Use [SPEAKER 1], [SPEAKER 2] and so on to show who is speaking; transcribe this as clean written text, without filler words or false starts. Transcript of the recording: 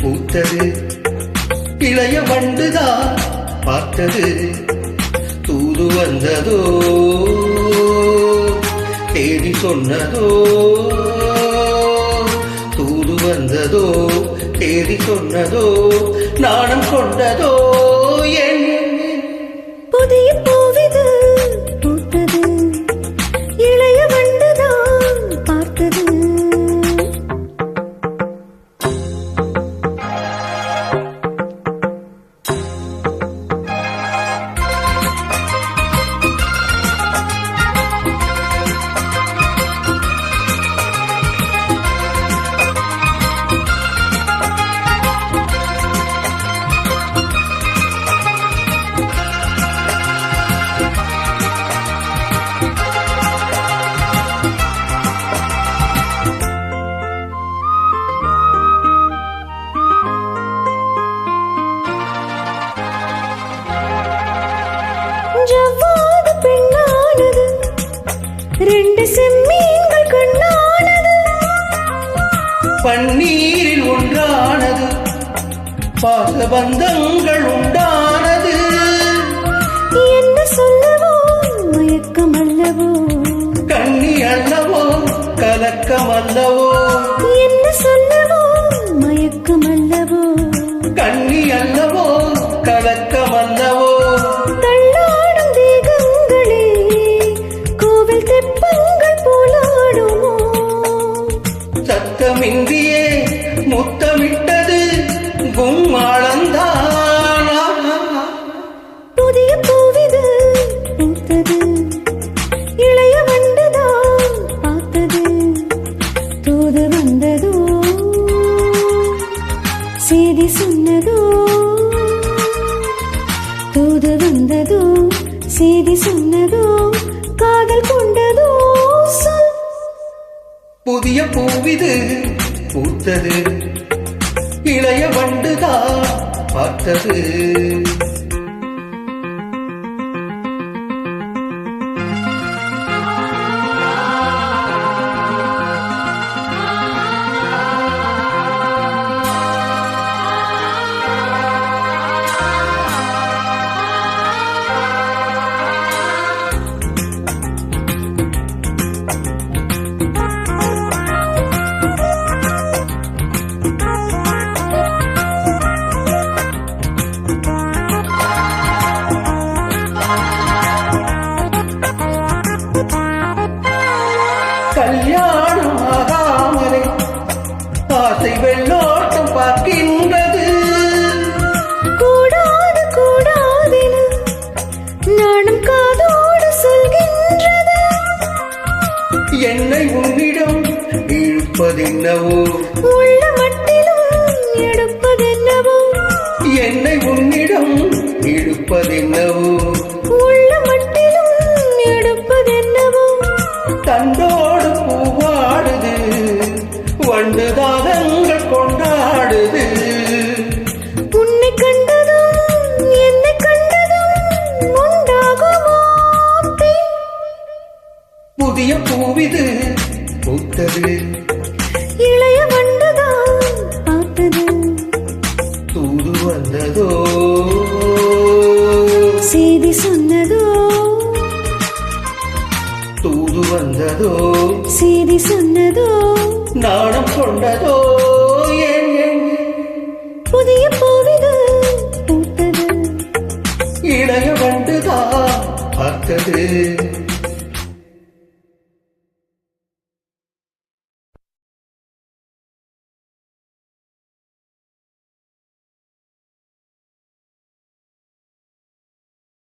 [SPEAKER 1] பூத்தது இளைய வண்டுதான் பார்த்தது தூது வந்ததோ தேடி சொன்னதோ தூது வந்ததோ தேடி சொன்னதோ நாணம் கொண்டதோ என்
[SPEAKER 2] புதிய பூவிது பூத்தது இளைய வண்டுதான் பார்த்தது ஜவ்வாது பெண்ணானது ரெண்டு செம்மீன்கள் கண்ணானது
[SPEAKER 1] பன்னீரில் ஒன்றானது பாசபந்தங்கள் உண்டானது
[SPEAKER 2] என்ன சொல்லவோ மயக்கம் அல்லவோ
[SPEAKER 1] கண்ணி அல்லவோ கலக்கம் அல்லவோ
[SPEAKER 2] என்ன சொல்லவோ மயக்கம் அல்லவோ
[SPEAKER 1] கண்ணி அல்லவோ கலக்கம் அல்லவோ
[SPEAKER 2] தள்ளாடும் தேகங்களே கோவில் தெப்பங்கள் போலாடுமோ
[SPEAKER 1] சத்தமின்றியே முத்தமிட்டது கும்மாளந்தானா
[SPEAKER 2] புதிய பூவிது பூத்தது இளைய வண்டுதான் பார்த்தது தூது வந்ததோ செய்தி சொன்னதோ தூது வந்ததோ செய்தி சொன்னதோ காதல் கொண்டதோ சொல்
[SPEAKER 1] புதிய பூவிது பூத்தது இளைய வண்டுதான் பார்த்தது கல்யாணம் ஆகாமலே ஆசை வெள்ளோட்டம் பார்க்கின்றது
[SPEAKER 2] கூடாது கூடாதென நானும் காதோடு சொல்கின்றது
[SPEAKER 1] என்னை உன்னிடம் இழுப்பதென்னவோ
[SPEAKER 2] உள்ள மட்டிலும் எடுப்பதென்னவோ
[SPEAKER 1] என்னை உன்னிடம் இழுப்பதென்னவோ
[SPEAKER 2] உள்ள மட்டிலும் எடுப்பதென்னவோ
[SPEAKER 1] தண்டோடு பூவாடுது வண்டு தாகங்கள் கொண்டாடுது
[SPEAKER 2] உன்னை கண்டதும் என்னை கண்டதும் உண்டாகுமோ பின்?
[SPEAKER 1] புதிய பூவிது பூத்தது
[SPEAKER 2] இளைய வண்டுதான் பார்த்தது
[SPEAKER 1] தூது வந்ததோ
[SPEAKER 2] செய்தி சொன்னதோ
[SPEAKER 1] தூது வந்ததோ
[SPEAKER 2] செய்தி சொன்னதோ
[SPEAKER 1] நாணம் கொண்டதோ என்
[SPEAKER 2] புதிய பூவிது பூத்தது
[SPEAKER 1] இளைய வண்டுதான் பார்த்தது